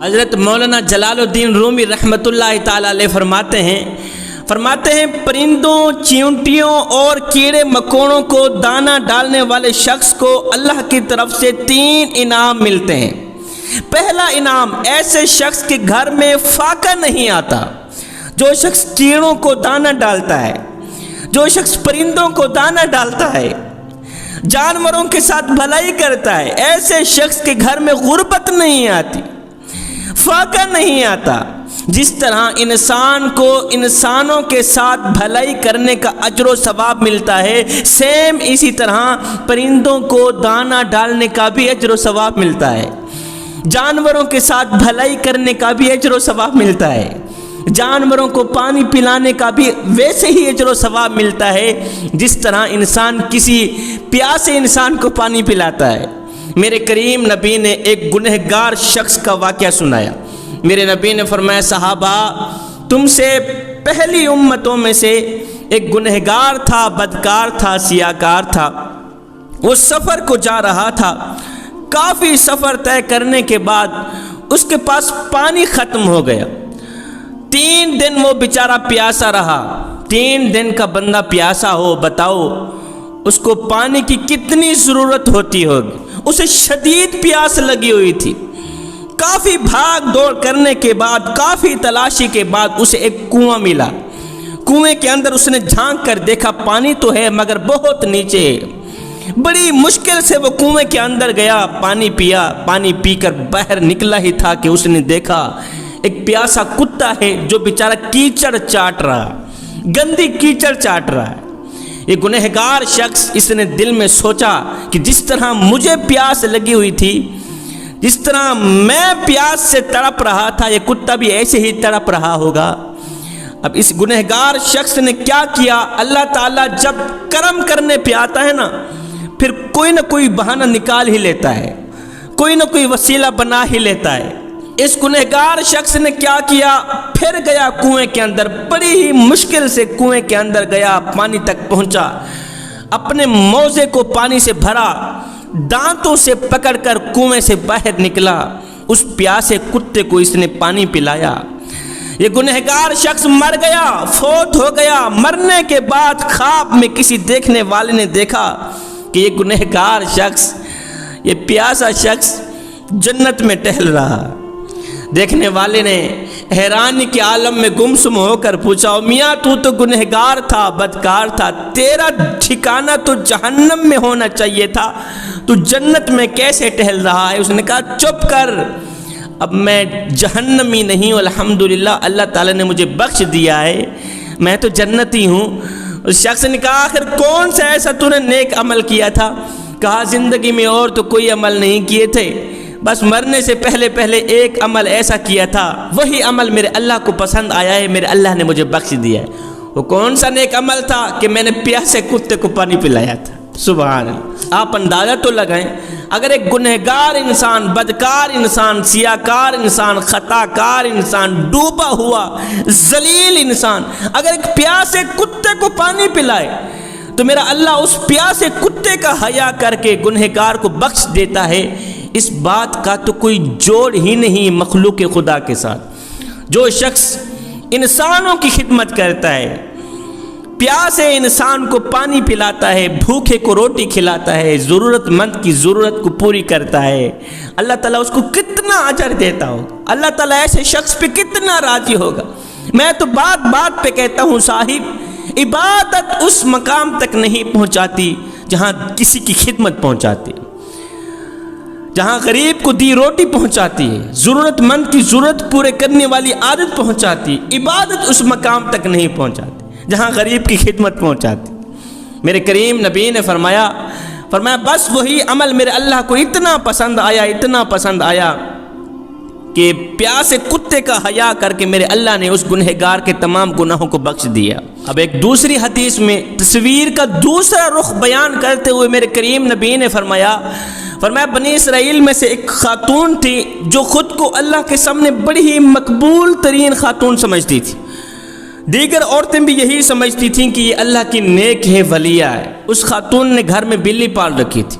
حضرت مولانا جلال الدین رومی رحمۃ اللہ تعالی علیہ فرماتے ہیں پرندوں، چیونٹیوں اور کیڑے مکوڑوں کو دانہ ڈالنے والے شخص کو اللہ کی طرف سے 3 انعام ملتے ہیں۔ پہلا انعام، ایسے شخص کے گھر میں فاقہ نہیں آتا۔ جو شخص کیڑوں کو دانہ ڈالتا ہے، جو شخص پرندوں کو دانہ ڈالتا ہے، جانوروں کے ساتھ بھلائی کرتا ہے، ایسے شخص کے گھر میں غربت نہیں آتی، فاقہ نہیں آتا۔ جس طرح انسان کو انسانوں کے ساتھ بھلائی کرنے کا اجر و ثواب ملتا ہے، سیم اسی طرح پرندوں کو دانہ ڈالنے کا بھی اجر و ثواب ملتا ہے، جانوروں کے ساتھ بھلائی کرنے کا بھی اجر و ثواب ملتا ہے، جانوروں کو پانی پلانے کا بھی ویسے ہی اجر و ثواب ملتا ہے جس طرح انسان کسی پیاسے انسان کو پانی پلاتا ہے۔ میرے کریم نبی نے ایک گنہگار شخص کا واقعہ سنایا۔ میرے نبی نے فرمایا، صحابہ، تم سے پہلی امتوں میں سے ایک گنہگار تھا، بدکار تھا، سیاکار تھا۔ وہ سفر کو جا رہا تھا۔ کافی سفر طے کرنے کے بعد اس کے پاس پانی ختم ہو گیا۔ 3 دن وہ بیچارہ پیاسا رہا۔ 3 دن کا بندہ پیاسا ہو، بتاؤ اس کو پانی کی کتنی ضرورت ہوتی ہوگی۔ اسے شدید پیاس لگی ہوئی تھی۔ کافی بھاگ دوڑ کرنے کے بعد، کافی تلاشی کے بعد اسے ایک کنواں ملا۔ کنویں کے اندر اس نے جھانک کر دیکھا، پانی تو ہے مگر بہت نیچے ہے۔ بڑی مشکل سے وہ کنویں کے اندر گیا، پانی پیا۔ پانی پی کر باہر نکلا ہی تھا کہ اس نے دیکھا ایک پیاسا کتا ہے جو بیچارہ کیچڑ چاٹ رہا، گندی کیچڑ چاٹ رہا ہے۔ یہ گنہگار شخص، اس نے دل میں سوچا کہ جس طرح مجھے پیاس لگی ہوئی تھی، جس طرح میں پیاس سے تڑپ رہا تھا، یہ کتا بھی ایسے ہی تڑپ رہا ہوگا۔ اب اس گنہگار شخص نے کیا کیا؟ اللہ تعالیٰ جب کرم کرنے پہ آتا ہے نا، پھر کوئی نہ کوئی بہانہ نکال ہی لیتا ہے، کوئی نہ کوئی وسیلہ بنا ہی لیتا ہے۔ اس گنہگار شخص نے کیا کیا؟ پھر گیا کنویں کے اندر، بڑی ہی مشکل سے کنویں کے اندر گیا، پانی تک پہنچا، اپنے موزے کو پانی سے بھرا، دانتوں سے پکڑ کر کنویں سے باہر نکلا۔ اس پیاسے کتے کو اس نے پانی پلایا۔ یہ گنہگار شخص مر گیا، فوت ہو گیا۔ مرنے کے بعد خواب میں کسی دیکھنے والے نے دیکھا کہ یہ گنہگار شخص، یہ پیاسا شخص جنت میں ٹہل رہا۔ دیکھنے والے نے حیرانی کے عالم میں گمسم ہو کر پوچھا، میاں تو گنہگار تھا، بدکار تھا، تیرا ٹھکانہ تو جہنم میں ہونا چاہیے تھا، تو جنت میں کیسے ٹہل رہا ہے؟ اس نے کہا، چپ کر، اب میں جہنمی نہیں ہوں، الحمدللہ اللہ تعالیٰ نے مجھے بخش دیا ہے، میں تو جنتی ہوں۔ اس شخص نے کہا، آخر کون سا ایسا تو نے نیک عمل کیا تھا؟ کہا، زندگی میں اور تو کوئی عمل نہیں کیے تھے، بس مرنے سے پہلے ایک عمل ایسا کیا تھا، وہی عمل میرے اللہ کو پسند آیا ہے، میرے اللہ نے مجھے بخش دیا ہے۔ وہ کون سا نیک عمل تھا؟ کہ میں نے پیاسے کتے کو پانی پلایا تھا۔ سبحان اللہ۔ آپ اندازہ تو لگائیں، اگر ایک گنہگار انسان، بدکار انسان، سیاکار انسان، خطا کار انسان، ڈوبا ہوا ذلیل انسان اگر ایک پیاسے کتے کو پانی پلائے تو میرا اللہ اس پیاسے کتے کا حیا کر کے گنہگار کو بخش دیتا ہے۔ اس بات کا تو کوئی جوڑ ہی نہیں مخلوق خدا کے ساتھ۔ جو شخص انسانوں کی خدمت کرتا ہے، پیاسے انسان کو پانی پلاتا ہے، بھوکے کو روٹی کھلاتا ہے، ضرورت مند کی ضرورت کو پوری کرتا ہے، اللہ تعالیٰ اس کو کتنا اجر دیتا ہوگا، اللہ تعالیٰ ایسے شخص پہ کتنا راضی ہوگا۔ میں تو بات بات پہ کہتا ہوں، صاحب، عبادت اس مقام تک نہیں پہنچاتی جہاں کسی کی خدمت پہنچاتی، جہاں غریب کو دی روٹی پہنچاتی ہے، ضرورت مند کی ضرورت پورے کرنے والی عادت پہنچاتی۔ عبادت اس مقام تک نہیں پہنچاتی جہاں غریب کی خدمت پہنچاتی۔ میرے کریم نبی نے فرمایا بس وہی عمل میرے اللہ کو اتنا پسند آیا کہ پیاسے کتے کا حیا کر کے میرے اللہ نے اس گنہگار کے تمام گناہوں کو بخش دیا۔ اب ایک دوسری حدیث میں تصویر کا دوسرا رخ بیان کرتے ہوئے میرے کریم نبی نے فرمایا بنی اسرائیل میں سے ایک خاتون تھی جو خود کو اللہ کے سامنے بڑی ہی مقبول ترین خاتون سمجھتی تھی۔ دیگر عورتیں بھی یہی سمجھتی تھیں کہ یہ اللہ کی نیک ہے، ولیہ ہے۔ اس خاتون نے گھر میں بلی پال رکھی تھی۔